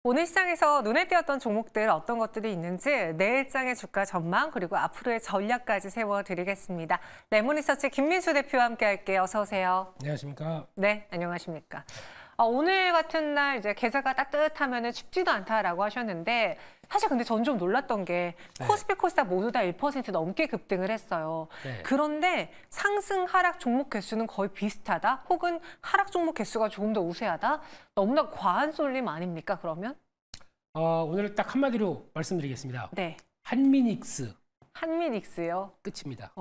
오늘 시장에서 눈에 띄었던 종목들 어떤 것들이 있는지 내일장의 주가 전망 그리고 앞으로의 전략까지 세워드리겠습니다. 레몬리서치 김민수 대표와 함께 할게요. 어서 오세요. 안녕하십니까? 네, 안녕하십니까? 오늘 같은 날 이제 계좌가 따뜻하면 춥지도 않다라고 하셨는데 사실 근데 전 좀 놀랐던 게 코스피, 코스닥 모두 다 1% 넘게 급등을 했어요. 그런데 상승, 하락 종목 개수는 거의 비슷하다? 혹은 하락 종목 개수가 조금 더 우세하다? 너무나 과한 쏠림 아닙니까, 그러면? 오늘 딱 한마디로 말씀드리겠습니다. 네. 한미닉스. 한미닉스요? 끝입니다.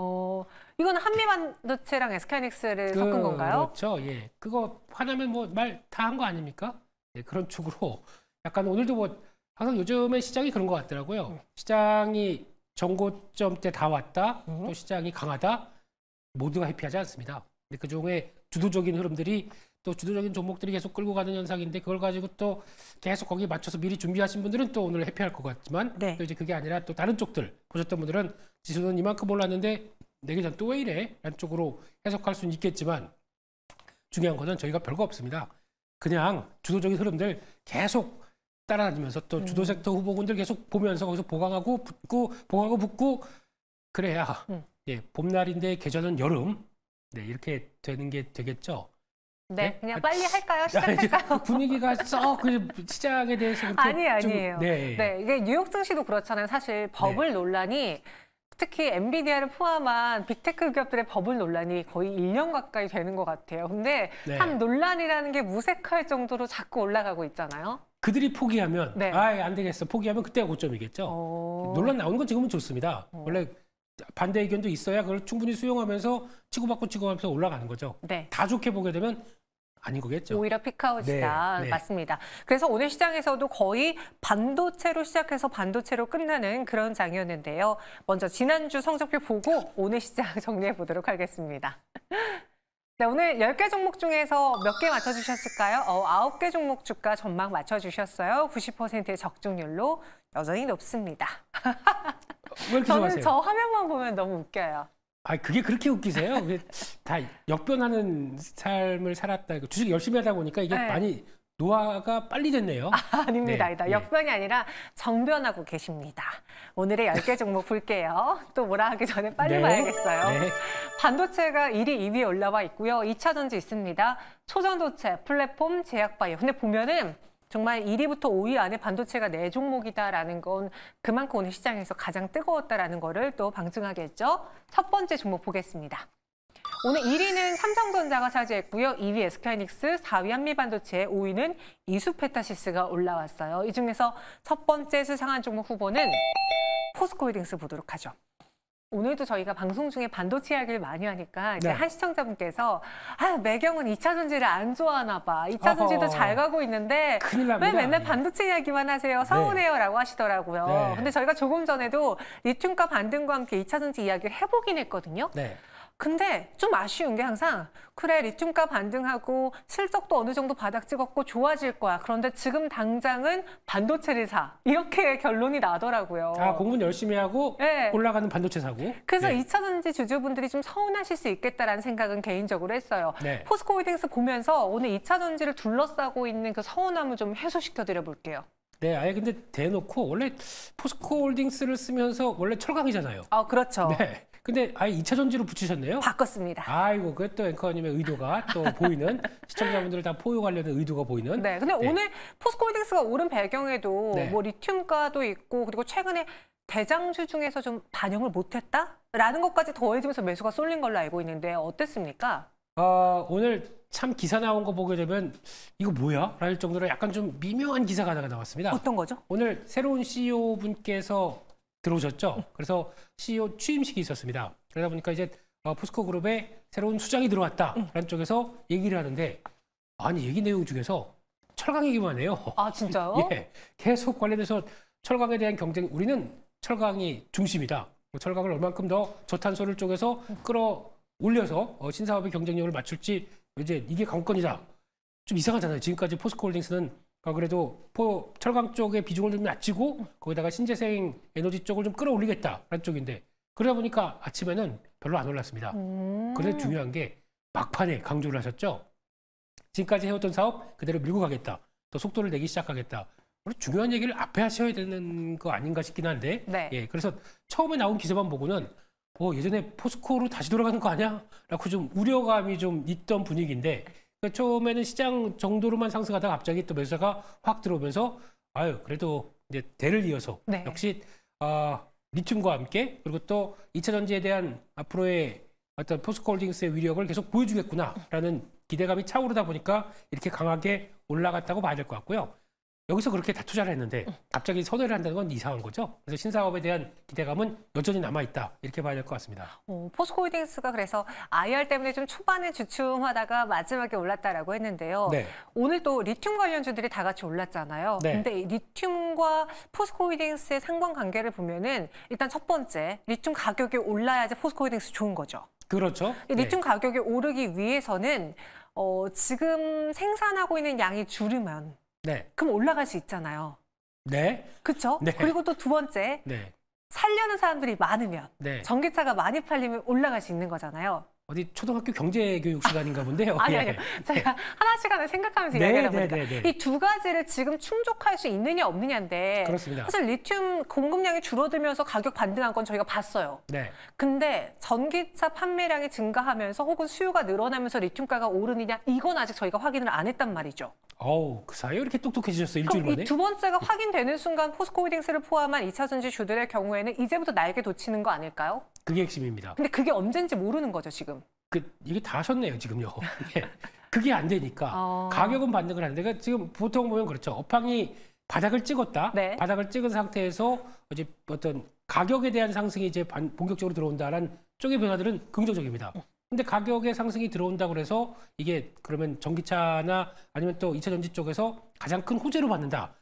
이건 한미반도체랑 SK하이닉스를 섞은 건가요? 그렇죠. 예. 그거 하나면 뭐 말 다 한 거 아닙니까? 예, 그런 쪽으로 약간 오늘도 뭐 항상 요즘에 시장이 그런 것 같더라고요. 시장이 정고점 때 다 왔다. 또 시장이 강하다. 모두가 해피하지 않습니다. 근데 그중에 주도적인 흐름들이 또 주도적인 종목들이 계속 끌고 가는 현상인데 그걸 가지고 또 계속 거기에 맞춰서 미리 준비하신 분들은 또 오늘 해피할 것 같지만 또 이제 그게 아니라 또 다른 쪽들 보셨던 분들은 지수는 이만큼 올랐는데 내일 전 또 왜 이래? 라는 쪽으로 해석할 수는 있겠지만 중요한 거는 저희가 별거 없습니다. 그냥 주도적인 흐름들 계속 따라다니면서 또 주도 섹터 후보군들 계속 보면서 거기서 보강하고 붙고 그래야 예, 봄날인데 계절은 여름 이렇게 되는 게 되겠죠. 네, 그냥 빨리 할까요? 시작할까요? 분위기가 썩 시장에 대해서 아니에요. 네, 이게 뉴욕 증시도 그렇잖아요. 사실 버블 논란이 특히 엔비디아를 포함한 빅테크 기업들의 버블 논란이 거의 1년 가까이 되는 것 같아요. 근데 참 논란이라는 게 무색할 정도로 자꾸 올라가고 있잖아요. 그들이 포기하면 안 되겠어. 포기하면 그때가 고점이겠죠. 논란 나오는 건 지금은 좋습니다. 원래 반대 의견도 있어야 그걸 충분히 수용하면서 치고받고 올라가는 거죠. 다 좋게 보게 되면 아닌 거겠죠. 오히려 피크아웃이다. 맞습니다. 그래서 오늘 시장에서도 거의 반도체로 시작해서 반도체로 끝나는 그런 장이었는데요. 먼저 지난주 성적표 보고 오늘 시장 정리해 보도록 하겠습니다. 네, 오늘 10개 종목 중에서 몇 개 맞춰주셨을까요? 9개 종목 주가 전망 맞춰주셨어요. 90%의 적중률로 여전히 높습니다. 왜 이렇게 저는 저 화면만 보면 너무 웃겨요. 그게 그렇게 웃기세요? 다 역변하는 삶을 살았다. 주식 열심히 하다 보니까 이게 많이 노화가 빨리 됐네요. 아닙니다. 역변이 아니라 정변하고 계십니다. 오늘의 10개 종목 볼게요. 또 뭐라 하기 전에 빨리 봐야겠어요. 반도체가 1위, 2위에 올라와 있고요. 2차 전지 있습니다. 초전도체, 플랫폼, 제약바이오. 근데 보면은 정말 1위부터 5위 안에 반도체가 4종목이다라는 건 그만큼 오늘 시장에서 가장 뜨거웠다라는 거를 또 방증하겠죠. 첫 번째 종목 보겠습니다. 오늘 1위는 삼성전자가 차지했고요. 2위 SK하이닉스, 4위 한미반도체, 5위는 이수페타시스가 올라왔어요. 이 중에서 첫 번째 수상한 종목 후보는 포스코홀딩스 보도록 하죠. 오늘도 저희가 방송 중에 반도체 이야기를 많이 하니까 이제 한 시청자분께서 매경은 2차 전지를 안 좋아하나 봐. 2차 전지도 잘 가고 있는데 왜 맨날 반도체 이야기만 하세요? 서운해요 라고 하시더라고요. 근데 저희가 조금 전에도 리튬값 반등과 함께 2차 전지 이야기를 해보긴 했거든요. 근데 좀 아쉬운 게 항상 그래 리튬값 반등하고 실적도 어느 정도 바닥 찍었고 좋아질 거야. 그런데 지금 당장은 반도체를 사. 이렇게 결론이 나더라고요. 공부는 열심히 하고 올라가는 반도체 사고. 그래서 2차 전지 주주분들이 좀 서운하실 수 있겠다라는 생각은 개인적으로 했어요. 포스코홀딩스 보면서 오늘 2차 전지를 둘러싸고 있는 그 서운함을 좀 해소시켜 드려 볼게요. 아예 근데 대놓고 원래 포스코홀딩스를 쓰면서 원래 철강이잖아요. 그렇죠. 근데 아예 2차 전지로 붙이셨네요? 바꿨습니다. 아이고, 그것도 앵커님의 의도가 또 보이는 시청자분들 다 포용하려는 의도가 보이는. 근데 오늘 포스코홀딩스가 오른 배경에도 뭐 리튬가도 있고 그리고 최근에 대장주 중에서 좀 반영을 못했다라는 것까지 더해지면서 매수가 쏠린 걸로 알고 있는데 어땠습니까? 오늘 참 기사 나온 거 보게 되면 이거 뭐야? 라는 정도로 약간 좀 미묘한 기사가 하나가 나왔습니다. 어떤 거죠? 오늘 새로운 CEO 분께서 들어오셨죠. 그래서 CEO 취임식이 있었습니다. 그러다 보니까 이제 포스코 그룹에 새로운 수장이 들어왔다라는 쪽에서 얘기를 하는데 아니 얘기 내용 중에서 철강 얘기만 해요. 진짜요? 계속 관련해서 철강에 대한 경쟁, 우리는 철강이 중심이다. 철강을 얼만큼 더 저탄소를 쪽에서 끌어올려서 신사업의 경쟁력을 맞출지 이제 이게 관건이다. 좀 이상하잖아요. 지금까지 포스코홀딩스는 그래도 철강 쪽의 비중을 좀 낮추고 거기다가 신재생 에너지 쪽을 좀 끌어올리겠다라는 쪽인데 그러다 보니까 아침에는 별로 안 올랐습니다. 그런데 중요한 게 막판에 강조를 하셨죠. 지금까지 해왔던 사업 그대로 밀고 가겠다. 또 속도를 내기 시작하겠다. 중요한 얘기를 앞에 하셔야 되는 거 아닌가 싶긴 한데, 네. 예, 그래서 처음에 나온 기사만 보고는 예전에 포스코로 다시 돌아가는 거 아니야? 라고 좀 우려감이 좀 있던 분위기인데, 그러니까 처음에는 시장 정도로만 상승하다가 갑자기 또 매수세가 확 들어오면서 아유 그래도 이제 대를 이어서 네. 역시 리튬과 함께 그리고 또 2차 전지에 대한 앞으로의 어떤 포스코홀딩스의 위력을 계속 보여주겠구나라는 기대감이 차오르다 보니까 이렇게 강하게 올라갔다고 봐야 될 것 같고요. 여기서 그렇게 다 투자를 했는데 갑자기 선회를 한다는 건 이상한 거죠. 그래서 신사업에 대한 기대감은 여전히 남아있다. 이렇게 봐야 될 것 같습니다. 포스코홀딩스가 그래서 IR 때문에 좀 초반에 주춤하다가 마지막에 올랐다라고 했는데요. 네. 오늘 또 리튬 관련주들이 다 같이 올랐잖아요. 네. 근데 이 리튬과 포스코홀딩스의 상관관계를 보면은 일단 첫 번째, 리튬 가격이 올라야지 포스코홀딩스 좋은 거죠. 그렇죠. 이 리튬 가격이 오르기 위해서는 지금 생산하고 있는 양이 줄으면 네. 그럼 올라갈 수 있잖아요. 네. 그렇죠? 네. 그리고 또 두 번째, 네. 살려는 사람들이 많으면 네. 전기차가 많이 팔리면 올라갈 수 있는 거잖아요. 어디 초등학교 경제교육 시간인가 본데요. 아니요. 제가 하나 시간을 생각하면서 이야기하다 보니까 이 두 가지를 지금 충족할 수 있느냐 없느냐인데 그렇습니다. 사실 리튬 공급량이 줄어들면서 가격 반등한 건 저희가 봤어요. 네. 근데 전기차 판매량이 증가하면서 혹은 수요가 늘어나면서 리튬가가 오르느냐 이건 아직 저희가 확인을 안 했단 말이죠. 그 사이에 이렇게 똑똑해지셨어요. 일주일 그럼 만에. 이 두 번째가 확인되는 순간 포스코홀딩스를 포함한 2차 전지 주들의 경우에는 이제부터 날개 돋치는 거 아닐까요? 그게 핵심입니다. 근데 그게 언젠지 모르는 거죠, 지금. 이게 다 하셨네요, 지금요. 그게 안 되니까 가격은 반등을 하는데 그러니까 지금 보통 보면 그렇죠. 업황이 바닥을 찍었다. 네. 바닥을 찍은 상태에서 이제 어떤 가격에 대한 상승이 이제 본격적으로 들어온다라는 쪽의 변화들은 긍정적입니다. 근데 가격의 상승이 들어온다고 그래서 이게 그러면 전기차나 아니면 또 2차 전지 쪽에서 가장 큰 호재로 받는다.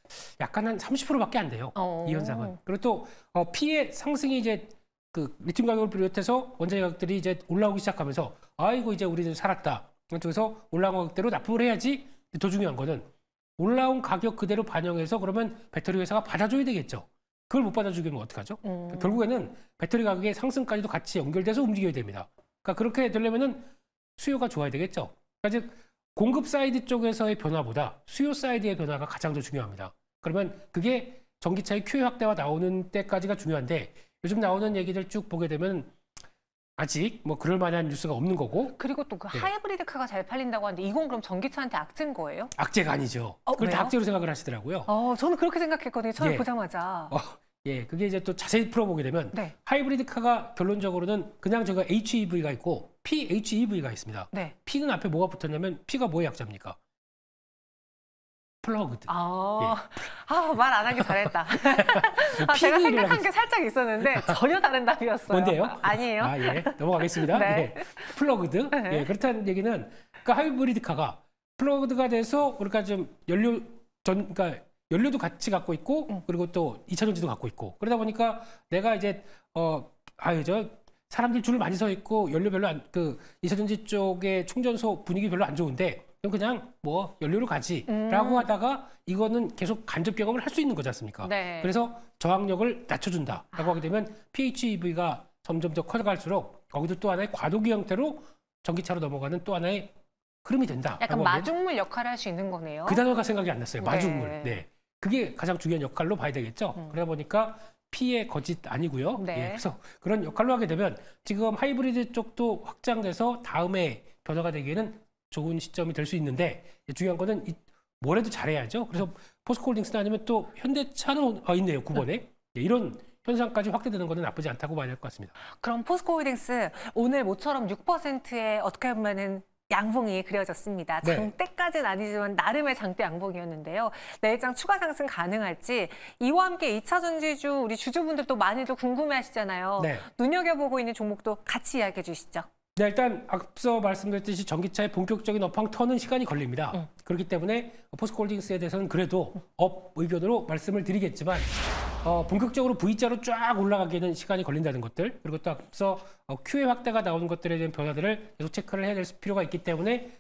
약간 한 30%밖에 안 돼요. 이 현상은. 그리고 또 피해 상승이 이제 그 리튬 가격을 비롯해서 원자재 가격들이 이제 올라오기 시작하면서 아이고 이제 우리는 살았다. 쪽에서 올라온 가격대로 납품을 해야지. 더 중요한 거는 올라온 가격 그대로 반영해서 그러면 배터리 회사가 받아줘야 되겠죠. 그걸 못 받아주면 어떡하죠? 결국에는 배터리 가격의 상승까지도 같이 연결돼서 움직여야 됩니다. 그러니까 그렇게 되려면은 수요가 좋아야 되겠죠. 그러니까 즉 공급 사이드 쪽에서의 변화보다 수요 사이드의 변화가 가장 더 중요합니다. 그러면 그게 전기차의 QA 확대가 나오는 때까지가 중요한데 요즘 나오는 얘기들 쭉 보게 되면 아직 뭐 그럴 만한 뉴스가 없는 거고. 그리고 또 그 하이브리드카가 잘 팔린다고 하는데 이건 그럼 전기차한테 악재인 거예요? 악재가 아니죠. 그걸 다 악재로 생각을 하시더라고요. 저는 그렇게 생각했거든요. 처음에 보자마자. 그게 이제 또 자세히 풀어보게 되면 하이브리드카가 결론적으로는 그냥 저가 HEV가 있고 PHEV가 있습니다. 네. P는 앞에 뭐가 붙었냐면 P가 뭐의 약자입니까? 플러그드. 말 안 하기 잘했다. 제가 생각한 게 살짝 있었는데 전혀 다른 답이었어요. 뭔데요? 아니에요. 넘어가겠습니다. 네. 플러그드. 그렇다는 얘기는 그러니까 하이브리드카가 플러그드가 돼서 우리가 좀 그러니까 연료도 같이 갖고 있고 그리고 또 2차 전지도 갖고 있고 그러다 보니까 내가 이제 사람들 줄 많이 서 있고 연료 별로 2차 전지 쪽에 충전소 분위기 별로 안 좋은데 그냥 뭐 연료로 가지라고 하다가 이거는 계속 간접 경험을 할 수 있는 거지 않습니까? 네. 그래서 저항력을 낮춰준다라고 하게 되면 PHEV가 점점 더 커져갈수록 거기도 또 하나의 과도기 형태로 전기차로 넘어가는 또 하나의 흐름이 된다. 약간 마중물 역할을 할 수 있는 거네요. 그 단어가 생각이 안 났어요. 마중물. 네. 그게 가장 중요한 역할로 봐야 되겠죠. 그러다 보니까 피해 거짓 아니고요. 네. 그래서 그런 역할로 하게 되면 지금 하이브리드 쪽도 확장돼서 다음에 변화가 되기에는 좋은 시점이 될 수 있는데 중요한 거는 뭐래도 잘해야죠. 그래서 포스코홀딩스나 아니면 또 현대차는 있네요. 9번에. 이런 현상까지 확대되는 것은 나쁘지 않다고 봐야 될 것 같습니다. 그럼 포스코홀딩스 오늘 모처럼 6%의 어떻게 보면은 양봉이 그려졌습니다. 장대까지는 아니지만 나름의 장대 양봉이었는데요. 내일장 추가 상승 가능할지 이와 함께 2차 전지주 우리 주주분들도 많이들 궁금해하시잖아요. 눈여겨보고 있는 종목도 같이 이야기해 주시죠. 네, 일단 앞서 말씀드렸듯이 전기차의 본격적인 업황 터는 시간이 걸립니다. 그렇기 때문에 포스코홀딩스에 대해서는 그래도 업 의견으로 말씀을 드리겠지만 본격적으로 V자로 쫙 올라가기에는 시간이 걸린다는 것들 그리고 또 앞서 QA 확대가 나오는 것들에 대한 변화들을 계속 체크를 해야 될 필요가 있기 때문에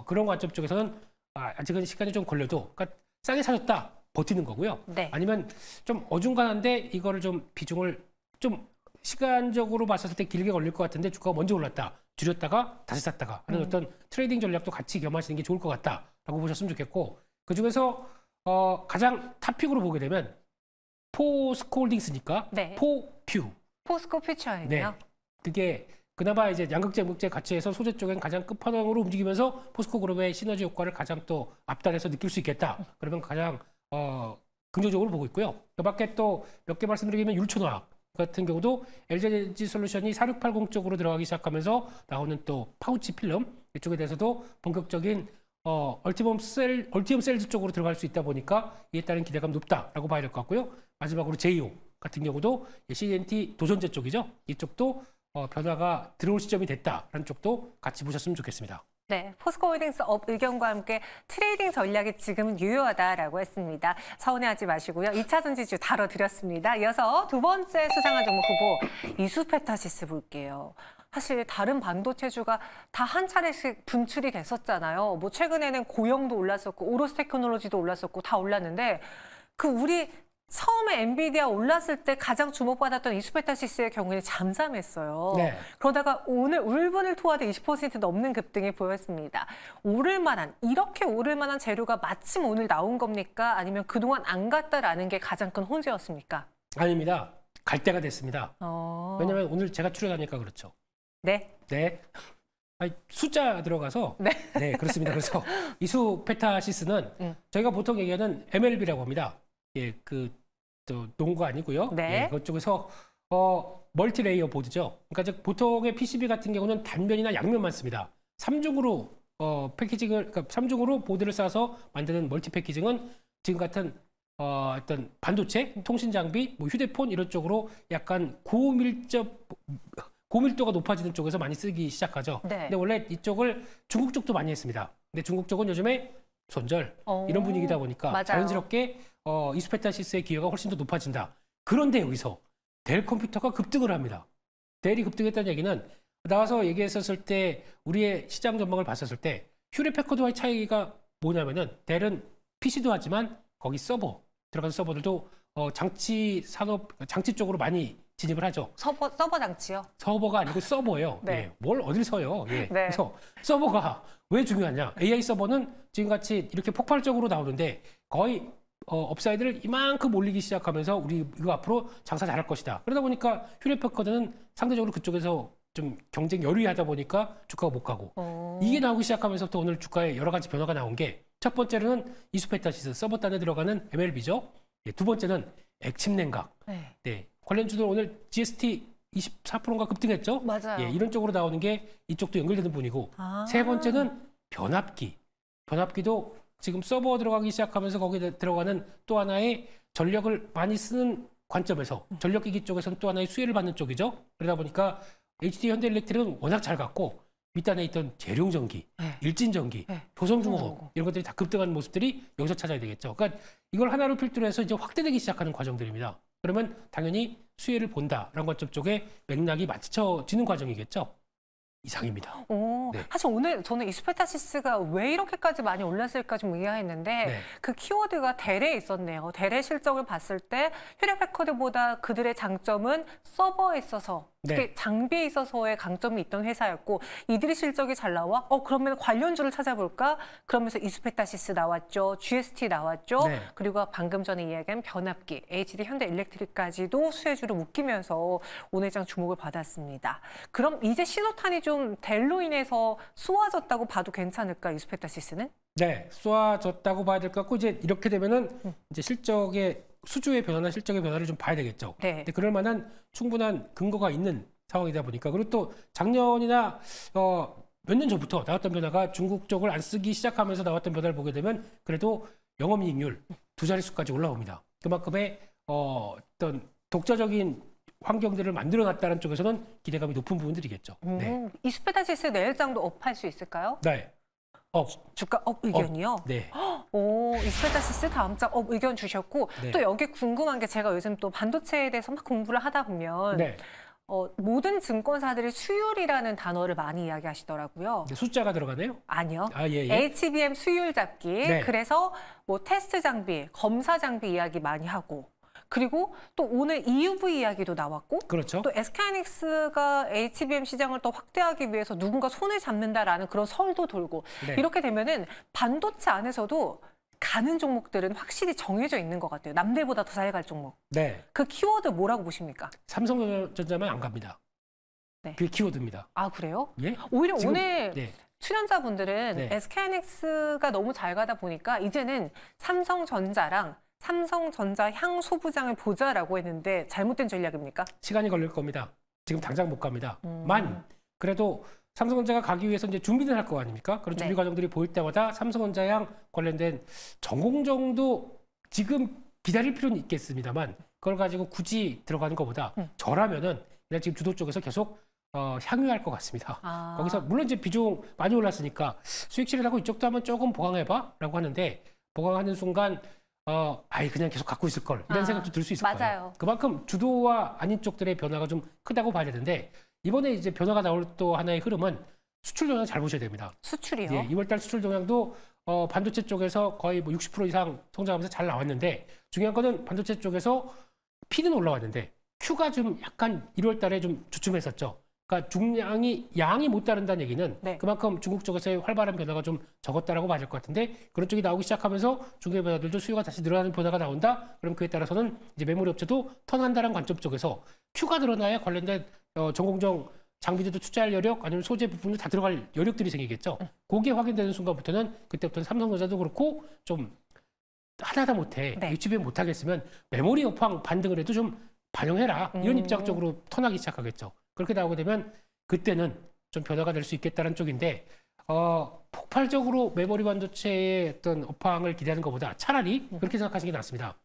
그런 관점 쪽에서는 아직은 시간이 좀 걸려도 그러니까 싸게 사셨다 버티는 거고요. 아니면 좀 어중간한데 이거를 좀 비중을 좀 시간적으로 봤을 때 길게 걸릴 것 같은데 주가가 먼저 올랐다. 줄였다가 다시 샀다가 하는 어떤 트레이딩 전략도 같이 겸하시는 게 좋을 것 같다라고 보셨으면 좋겠고 그중에서 가장 탑 탑픽으로 보게 되면 포스코홀딩스니까 네. 포퓨. 포스코 퓨처이네요. 네. 그게 그나마 이제 양극재, 음극재 가치에서 소재 쪽엔 가장 끝판왕으로 움직이면서 포스코 그룹의 시너지 효과를 가장 또 앞단에서 느낄 수 있겠다. 그러면 가장 긍정적으로 보고 있고요. 그 밖에 또 몇 개 말씀드리면 율촌화학 같은 경우도 LG 솔루션이 4680 쪽으로 들어가기 시작하면서 나오는 또 파우치 필름 이쪽에 대해서도 본격적인 얼티엄 셀즈 쪽으로 들어갈 수 있다 보니까 이에 따른 기대감 높다라고 봐야 될 것 같고요. 마지막으로 제이오 같은 경우도 CNT 도전제 쪽이죠. 이쪽도 변화가 들어올 시점이 됐다라는 쪽도 같이 보셨으면 좋겠습니다. 네, 포스코홀딩스 업 의견과 함께 트레이딩 전략이 지금은 유효하다라고 했습니다. 서운해하지 마시고요. 2차 전지주 다뤄드렸습니다. 이어서 두 번째 수상한 종목 후보 이수페타시스 볼게요. 사실 다른 반도체주가 다 한 차례씩 분출이 됐었잖아요. 뭐 최근에는 고영도 올랐었고 오로스 테크놀로지도 올랐었고 다 올랐는데 우리 처음에 엔비디아 올랐을 때 가장 주목받았던 이수페타시스의 경우에는 잠잠했어요. 네. 그러다가 오늘 울분을 토하듯 20% 넘는 급등이 보였습니다. 이렇게 오를 만한 재료가 마침 오늘 나온 겁니까? 아니면 그동안 안 갔다라는 게 가장 큰 혼재였습니까? 아닙니다. 갈 때가 됐습니다. 왜냐하면 오늘 제가 출연하니까 그렇죠. 네. 네. 숫자 들어가서 네, 그렇습니다. 그래서 이수페타시스는 저희가 보통 얘기하는 MLB라고 합니다. 예, 또 농구가 아니고요. 네. 예, 그쪽에서 멀티레이어 보드죠. 그러니까 즉 보통의 PCB 같은 경우는 단면이나 양면만 씁니다. 3중으로 패키징을 그러니까 3중으로 보드를 쌓아서 만드는 멀티 패키징은 지금 같은 어떤 반도체, 통신 장비, 뭐 휴대폰 이런 쪽으로 약간 고밀도가 높아지는 쪽에서 많이 쓰기 시작하죠. 네. 근데 원래 이쪽을 중국 쪽도 많이 했습니다. 근데 중국 쪽은 요즘에 손절 이런 분위기다 보니까 맞아요. 자연스럽게 이수페타시스의 기여가 훨씬 더 높아진다. 그런데 여기서 델 컴퓨터가 급등을 합니다. 델이 급등했다는 얘기는 나와서 얘기했었을 때 우리의 시장 전망을 봤었을 때 휴레패커드와의 차이가 뭐냐면은 델은 PC도 하지만 거기 들어가는 서버들도 장치 쪽으로 많이 진입을 하죠. 서버 장치요? 서버가 아니고 서버예요. 네. 예, 뭘 어딜 서요. 예. 네. 그래서 서버가 왜 중요하냐. AI 서버는 지금같이 이렇게 폭발적으로 나오는데 거의 업사이드를 이만큼 올리기 시작하면서 우리 이거 앞으로 장사 잘할 것이다. 그러다 보니까 휴레패커드는 상대적으로 그쪽에서 좀 경쟁 열의하다 보니까 주가가 못 가고 이게 나오기 시작하면서부터 오늘 주가에 여러 가지 변화가 나온 게 첫 번째로는 이수페타시스 서버단에 들어가는 MLB죠. 예, 두 번째는 액침냉각. 네. 관련주들 오늘 GST 24%인가 급등했죠. 맞아요. 예, 이런 쪽으로 나오는 게 이쪽도 연결되는 분이고 세 번째는 변압기. 변압기도 지금 서버 들어가기 시작하면서 거기에 들어가는 또 하나의 전력을 많이 쓰는 관점에서 전력기기 쪽에서는 또 하나의 수혜를 받는 쪽이죠. 그러다 보니까 HD 현대일렉트릭은 워낙 잘 갔고 밑단에 있던 재룡전기, 일진전기, 조선중공업 이런 것들이 다 급등하는 모습들이 여기서 찾아야 되겠죠. 그러니까 이걸 하나로 필두로 해서 이제 확대되기 시작하는 과정들입니다. 그러면 당연히 수혜를 본다라는 관점 쪽에 맥락이 맞춰지는 과정이겠죠. 이상입니다. 네. 사실 오늘 저는 이수페타시스가 왜 이렇게까지 많이 올랐을까 좀 의아했는데 그 키워드가 델에 있었네요. 델의 실적을 봤을 때 휴레패커드보다 그들의 장점은 서버에 있어서 특히 장비에 있어서의 강점이 있던 회사였고 이들의 실적이 잘 나와? 그러면 관련주를 찾아볼까? 그러면서 이수페타시스 나왔죠. GST 나왔죠. 그리고 방금 전에 이야기한 변압기, HD 현대일렉트릭까지도 수혜주로 묶이면서 오늘 장 주목을 받았습니다. 그럼 이제 신호탄이 좀 델로 인해서 쏘아졌다고 봐도 괜찮을까, 이수페타시스는? 네, 쏘아졌다고 봐야 될 것 같고 이제 이렇게 되면은 이제 실적의 수주의 변화나 실적의 변화를 좀 봐야 되겠죠. 근데 그럴 만한 충분한 근거가 있는 상황이다 보니까 그리고 또 작년이나 몇 년 전부터 나왔던 변화가 중국 쪽을 안 쓰기 시작하면서 나왔던 변화를 보게 되면 그래도 영업이익률 두 자릿수까지 올라옵니다. 그만큼의 어떤 독자적인 환경들을 만들어놨다는 쪽에서는 기대감이 높은 부분들이겠죠. 이수페타시스 내일장도 업할 수 있을까요? 네. 주가 업 의견이요? 네. 이수페타시스 다음 장 업 의견 주셨고 또 여기 궁금한 게 제가 요즘 또 반도체에 대해서 막 공부를 하다 보면 모든 증권사들이 수율이라는 단어를 많이 이야기하시더라고요. 숫자가 들어가네요? 아니요. 예. HBM 수율 잡기. 그래서 뭐 테스트 장비, 검사 장비 이야기 많이 하고 그리고 또 오늘 EUV 이야기도 나왔고 그렇죠. 또 SK하이닉스가 HBM 시장을 더 확대하기 위해서 누군가 손을 잡는다라는 그런 설도 돌고 이렇게 되면은 반도체 안에서도 가는 종목들은 확실히 정해져 있는 것 같아요. 남들보다 더 잘 갈 종목. 네. 그 키워드 뭐라고 보십니까? 삼성전자만 안 갑니다. 네. 그게 키워드입니다. 아, 그래요? 예? 오히려 지금, 오늘 네. 출연자분들은 네. SK하이닉스가 너무 잘 가다 보니까 이제는 삼성전자랑 삼성전자 향 소부장을 보자라고 했는데 잘못된 전략입니까? 시간이 걸릴 겁니다. 지금 당장 못 갑니다. 그래도 삼성전자가 가기 위해서 이제 준비를 할 거 아닙니까? 그런 준비 네. 과정들이 보일 때마다 삼성전자랑 관련된 전공정도 지금 기다릴 필요는 있겠습니다만 그걸 가지고 굳이 들어가는 것보다 저라면은 그냥 지금 주도 쪽에서 계속 향유할 것 같습니다. 아. 거기서 물론 이제 비중 많이 올랐으니까 수익 실현하고 이쪽도 한번 조금 보강해봐라고 하는데 보강하는 순간 아예 그냥 계속 갖고 있을 걸 이런 생각도 들 수 있을 맞아요. 거예요. 그만큼 주도와 아닌 쪽들의 변화가 좀 크다고 봐야 되는데 이번에 이제 변화가 나올 또 하나의 흐름은 수출 동향 잘 보셔야 됩니다. 수출이요? 예, 2월달 수출 동향도 반도체 쪽에서 거의 뭐 60% 이상 성장하면서 잘 나왔는데 중요한 거는 반도체 쪽에서 P는 올라왔는데 Q가 좀 약간 1월달에 좀 주춤했었죠. 그러니까 중량이 양이 못 따른다는 얘기는 네. 그만큼 중국 쪽에서의 활발한 변화가 좀 적었다라고 봐야 될 것 같은데 그런 쪽이 나오기 시작하면서 중국의 변화들도 수요가 다시 늘어나는 변화가 나온다. 그럼 그에 따라서는 이제 메모리 업체도 턴한다는 관점 쪽에서 Q가 늘어나야 관련된 전공정 장비들도 투자할 여력 아니면 소재 부품도 다 들어갈 여력들이 생기겠죠. 그게 확인되는 순간부터는 그때부터는 삼성전자도 그렇고 좀 하다 못해 네. HBM 못하겠으면 메모리 업황 반등을 해도 좀 반영해라. 이런 입장 쪽으로 턴하기 시작하겠죠. 그렇게 나오게 되면 그때는 좀 변화가 될 수 있겠다는 쪽인데 폭발적으로 메모리 반도체의 어떤 업황을 기대하는 것보다 차라리 그렇게 생각하시는 게 낫습니다.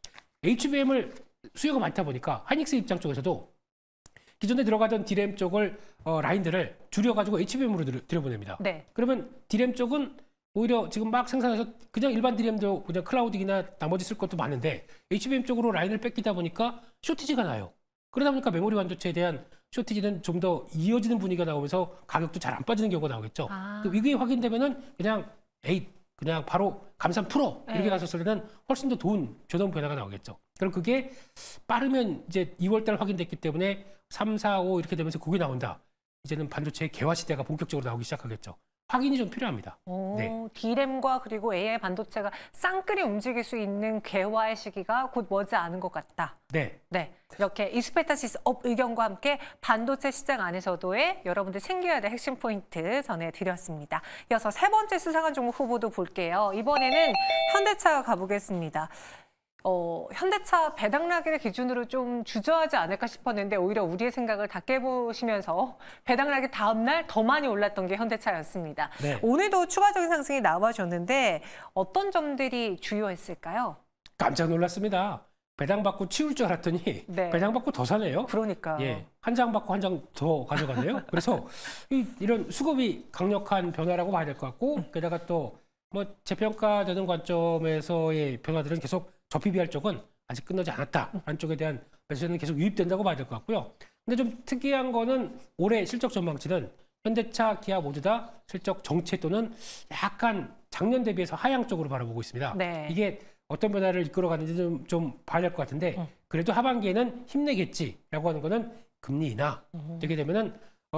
HBM을 수요가 많다 보니까 하이닉스 입장 쪽에서도 기존에 들어가던 D램 쪽을 라인들을 줄여가지고 HBM으로 들여보냅니다. 네. 그러면 D램 쪽은 오히려 지금 막 생산해서 그냥 일반 D램도 그냥 클라우딩이나 나머지 쓸 것도 많은데 HBM 쪽으로 라인을 뺏기다 보니까 쇼티지가 나요. 그러다 보니까 메모리 반도체에 대한 쇼티지는 좀 더 이어지는 분위기가 나오면서 가격도 잘 안 빠지는 경우가 나오겠죠. 그 위기가 확인되면은 그냥 바로 감산 풀어 이렇게 네. 갔었을 때는 훨씬 더 좋은 변화가 나오겠죠. 그럼 그게 빠르면 이제 2월달 확인됐기 때문에 3, 4, 5 이렇게 되면서 그게 나온다. 이제는 반도체의 개화 시대가 본격적으로 나오기 시작하겠죠. 확인이 좀 필요합니다. 네. D램과 그리고 AI 반도체가 쌍끌이 움직일 수 있는 개화의 시기가 곧 머지않은 것 같다. 네. 네, 이렇게 이스페타시스 업 의견과 함께 반도체 시장 안에서도의 여러분들 챙겨야 될 핵심 포인트 전해드렸습니다. 이어서 세 번째 수상한 종목 후보도 볼게요. 이번에는 현대차 가보겠습니다. 현대차 배당락을 기준으로 좀 주저하지 않을까 싶었는데 오히려 우리의 생각을 다 깨보시면서 배당락이 다음날 더 많이 올랐던 게 현대차였습니다. 네. 오늘도 추가적인 상승이 나와줬는데 어떤 점들이 주요했을까요? 깜짝 놀랐습니다. 배당 받고 치울 줄 알았더니 네. 배당 받고 더 사네요. 그러니까. 예, 한 장 받고 한 장 더 가져가네요. 그래서 이런 수급이 강력한 변화라고 봐야 될 것 같고 게다가 또 뭐 재평가되는 관점에서의 변화들은 계속 저PBR 쪽은 아직 끝나지 않았다. 안쪽에 대한 매수세는 계속 유입된다고 봐야 될 것 같고요. 근데 좀 특이한 거는 올해 실적 전망치는 현대차, 기아 모두 다 실적 정체 또는 약간 작년 대비해서 하향 쪽으로 바라보고 있습니다. 네. 이게 어떤 변화를 이끌어가는지 좀 봐야 될 것 같은데 그래도 하반기에는 힘내겠지라고 하는 거는 금리 인하. 되게 되면은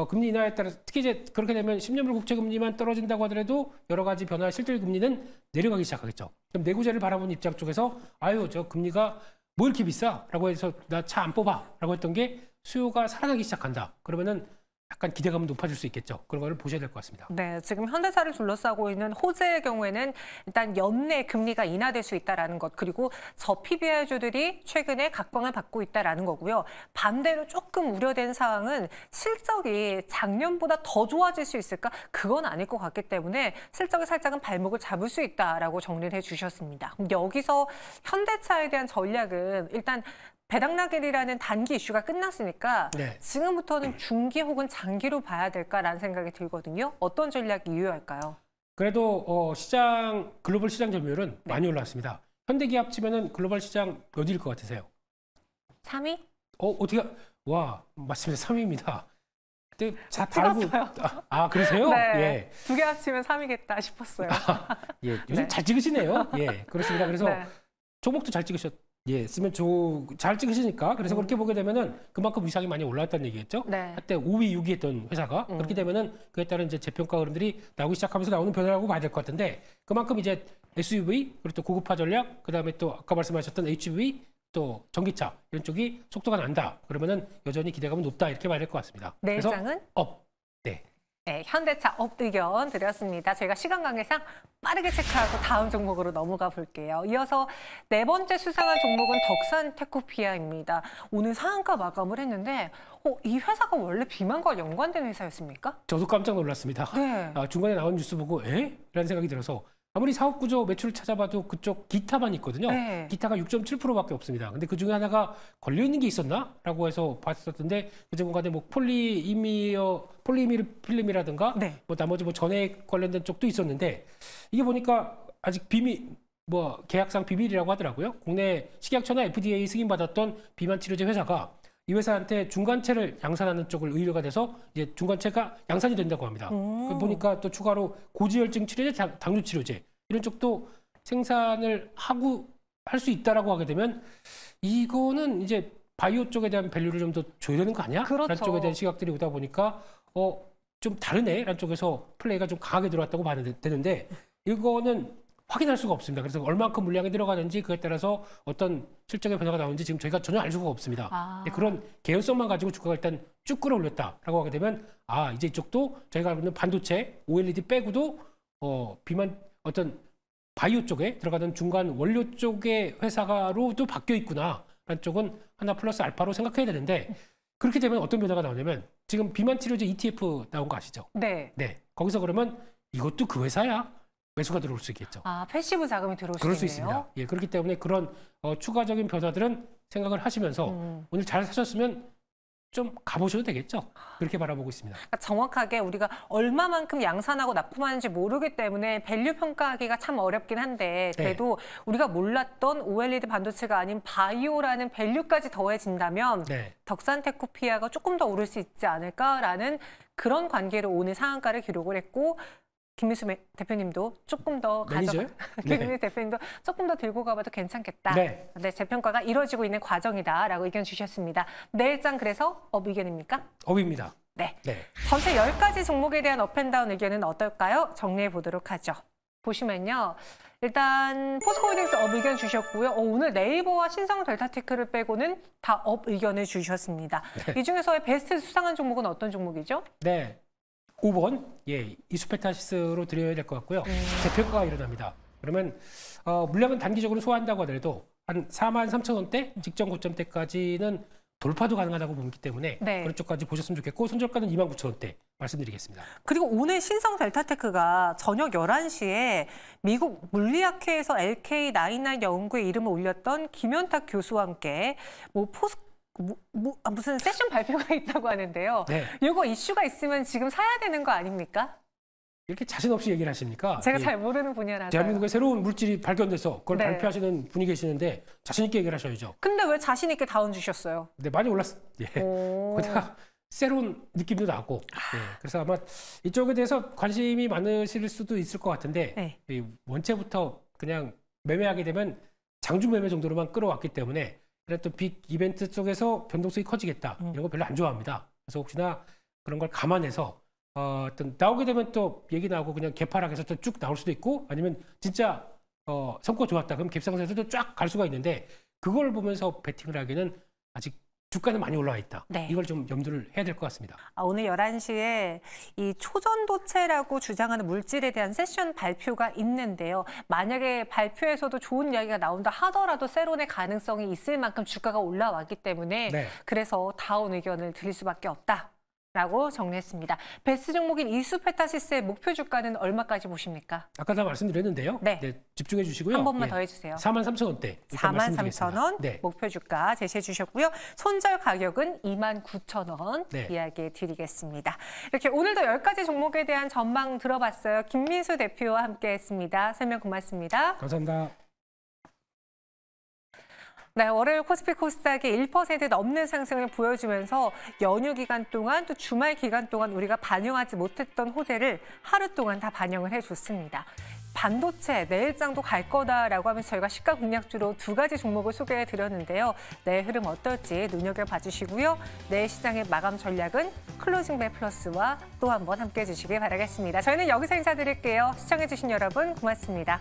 금리 인하에 따라서 특히 이제 그렇게 되면 10년물 국채 금리만 떨어진다고 하더라도 여러 가지 변화 실질 금리는 내려가기 시작하겠죠. 그럼 내구재를 바라보는 입장 쪽에서 아유 저 금리가 뭐 이렇게 비싸라고 해서 나 차 안 뽑아라고 했던 게 수요가 살아나기 시작한다. 그러면은 약간 기대감은 높아질 수 있겠죠. 그런 걸 보셔야 될 것 같습니다. 네, 지금 현대차를 둘러싸고 있는 호재의 경우에는 일단 연내 금리가 인하될 수 있다라는 것, 그리고 저PBR주들이 최근에 각광을 받고 있다라는 거고요. 반대로 조금 우려된 사항은 실적이 작년보다 더 좋아질 수 있을까? 그건 아닐 것 같기 때문에 실적이 살짝은 발목을 잡을 수 있다라고 정리를 해주셨습니다. 여기서 현대차에 대한 전략은 일단 배당락이라는 단기 이슈가 끝났으니까 네. 지금부터는 중기 혹은 장기로 봐야 될까라는 생각이 들거든요. 어떤 전략이 유효할까요? 그래도 글로벌 시장 점유율은 많이 올랐습니다. 현대기아 합치면은 글로벌 시장 어디일 것 같으세요? 3위? 어떻게 맞습니다. 3위입니다. 근데 찍었어요. 그러세요? 네. 예. 두 개 합치면 3위겠다 싶었어요. 예. 요즘 네. 잘 찍으시네요. 예. 그렇습니다. 그래서 네. 종목도 잘 잘 찍으시니까 그래서 그렇게 보게 되면은 그만큼 위상이 많이 올라왔다는 얘기겠죠. 네. 한때 5위, 6위 했던 회사가 그렇게 되면은 그에 따른 이제 재평가 흐름들이 나오기 시작하면서 나오는 변화라고 봐야 될 것 같은데 그만큼 이제 SUV, 그리고 또 고급화 전략, 그다음에 또 아까 말씀하셨던 HV, 또 전기차 이런 쪽이 속도가 난다. 그러면은 여전히 기대감은 높다 이렇게 봐야 될 것 같습니다. 내일장은 업. 네. 네, 현대차 업 의견 드렸습니다. 저희가 시간 관계상 빠르게 체크하고 다음 종목으로 넘어가 볼게요. 이어서 네 번째 수상한 종목은 덕산 테크피아입니다. 오늘 상한가 마감을 했는데 이 회사가 원래 비만과 연관된 회사였습니까? 저도 깜짝 놀랐습니다. 네. 중간에 나온 뉴스 보고 라는 생각이 들어서 아무리 사업 구조 매출을 찾아봐도 그쪽 기타만 있거든요. 네. 기타가 6.7%밖에 없습니다. 근데 그 중에 하나가 걸려 있는 게 있었나? 라고 해서 봤었던데 그 제공간에 뭐 폴리미르 필름이라든가 네. 뭐 나머지 뭐 전액 관련된 쪽도 있었는데 이게 보니까 아직 비밀 뭐 계약상 비밀이라고 하더라고요. 국내 식약처나 FDA 승인 받았던 비만 치료제 회사가 이 회사한테 중간체를 양산하는 쪽을 의뢰가 돼서 이제 중간체가 양산이 된다고 합니다. 보니까 또 추가로 고지혈증 치료제, 당뇨 치료제 이런 쪽도 생산을 하고 할 수 있다라고 하게 되면 이거는 이제 바이오 쪽에 대한 밸류를 좀 더 줘야 되는 거 아니야? 그렇죠. 라는 쪽에 대한 시각들이 오다 보니까 좀 다르네? 라는 쪽에서 플레이가 좀 강하게 들어왔다고 봐야 되는데 이거는 확인할 수가 없습니다. 그래서 얼만큼 물량이 들어가는지 그에 따라서 어떤 실적의 변화가 나오는지 지금 저희가 전혀 알 수가 없습니다. 그런 개연성만 가지고 주가가 일단 쭉 끌어올렸다라고 하게 되면 이제 이쪽도 저희가 알고 있는 반도체, OLED 빼고도 비만 어떤 바이오 쪽에 들어가는 중간 원료 쪽의 회사가로도 바뀌어 있구나라는 쪽은 하나 플러스 알파로 생각해야 되는데 그렇게 되면 어떤 변화가 나오냐면 지금 비만 치료제 ETF 나온 거 아시죠? 네. 네. 거기서 그러면 이것도 그 회사야? 매수가 들어올 수 있겠죠. 패시브 자금이 들어올 수 그럴 있네요. 수 있습니다. 예, 그렇기 때문에 그런 추가적인 변화들은 생각을 하시면서 오늘 잘 사셨으면 좀 가보셔도 되겠죠. 그렇게 바라보고 있습니다. 그러니까 정확하게 우리가 얼마만큼 양산하고 납품하는지 모르기 때문에 밸류 평가하기가 참 어렵긴 한데 그래도 우리가 몰랐던 OLED 반도체가 아닌 바이오라는 밸류까지 더해진다면 덕산테크피아가 조금 더 오를 수 있지 않을까라는 그런 관계로 오늘 상한가를 기록을 했고 김민수 대표님도 조금 더 김민수 대표님도 조금 더 들고 가봐도 괜찮겠다. 네, 재평가가 이루어지고 있는 과정이다라고 의견 주셨습니다. 내일장 그래서 업 의견입니까? 업입니다. 네. 전체 10가지 종목에 대한 업앤다운 의견은 어떨까요? 정리해 보도록 하죠. 보시면요. 일단 포스코홀딩스 업 의견 주셨고요. 오늘 네이버와 신성 델타테크를 빼고는 다 업 의견을 주셨습니다. 이 중에서의 베스트 수상한 종목은 어떤 종목이죠? 네. 5번, 이수페타시스로 드려야 될 것 같고요. 재평가가 일어납니다. 그러면 물량은 단기적으로 소화한다고 하더라도 한 43,000원대, 직전 고점대까지는 돌파도 가능하다고 보기 때문에 그런 쪽까지 보셨으면 좋겠고 손절가는 29,000원대 말씀드리겠습니다. 그리고 오늘 신성 델타테크가 저녁 11시에 미국 물리학회에서 LK99 연구에 이름을 올렸던 김현탁 교수와 함께 무슨 세션 발표가 있다고 하는데요. 이거 이슈가 있으면 지금 사야 되는 거 아닙니까? 이렇게 자신 없이 얘기를 하십니까? 제가 잘 모르는 분야라서. 대한민국에 새로운 물질이 발견돼서 그걸 발표하시는 분이 계시는데 자신 있게 얘기를 하셔야죠. 근데 왜 자신 있게 다운 주셨어요? 네, 많이 올랐어요. 거기다 새로운 느낌도 나고. 그래서 아마 이쪽에 대해서 관심이 많으실 수도 있을 것 같은데 원체부터 그냥 매매하게 되면 장중 매매 정도로만 끌어왔기 때문에 또 빅 이벤트 쪽에서 변동성이 커지겠다. 이런 거 별로 안 좋아합니다. 그래서 혹시나 그런 걸 감안해서 어떤 나오게 되면 또 얘기 나오고 그냥 개파락해서 또 쭉 나올 수도 있고 아니면 진짜 성과 좋았다. 그럼 갭상승에서도 쫙 갈 수가 있는데 그걸 보면서 베팅을 하기는 아직 주가는 많이 올라와 있다. 이걸 좀 염두를 해야 될 것 같습니다. 오늘 11시에 이 초전도체라고 주장하는 물질에 대한 세션 발표가 있는데요. 만약에 발표에서도 좋은 이야기가 나온다 하더라도 세론의 가능성이 있을 만큼 주가가 올라왔기 때문에 그래서 다운 의견을 드릴 수밖에 없다. 라고 정리했습니다. 베스트 종목인 이수페타시스의 목표 주가는 얼마까지 보십니까? 아까 다 말씀드렸는데요. 집중해 주시고요. 한 번만 더 해주세요. 43,000원대. 43,000원 목표 주가 제시해 주셨고요. 손절 가격은 29,000원 이야기해 드리겠습니다. 이렇게 오늘도 10가지 종목에 대한 전망 들어봤어요. 김민수 대표와 함께했습니다. 설명 고맙습니다. 감사합니다. 네, 월요일 코스피 코스닥이 1% 넘는 상승을 보여주면서 연휴 기간 동안 또 주말 기간 동안 우리가 반영하지 못했던 호재를 하루 동안 다 반영을 해줬습니다. 반도체 내일장도 갈 거다라고 하면서 저희가 시가 공략주로 2가지 종목을 소개해 드렸는데요. 내일 흐름 어떨지 눈여겨봐 주시고요. 내일 시장의 마감 전략은 클로징 벨 플러스와 또 한 번 함께해 주시길 바라겠습니다. 저희는 여기서 인사드릴게요. 시청해 주신 여러분 고맙습니다.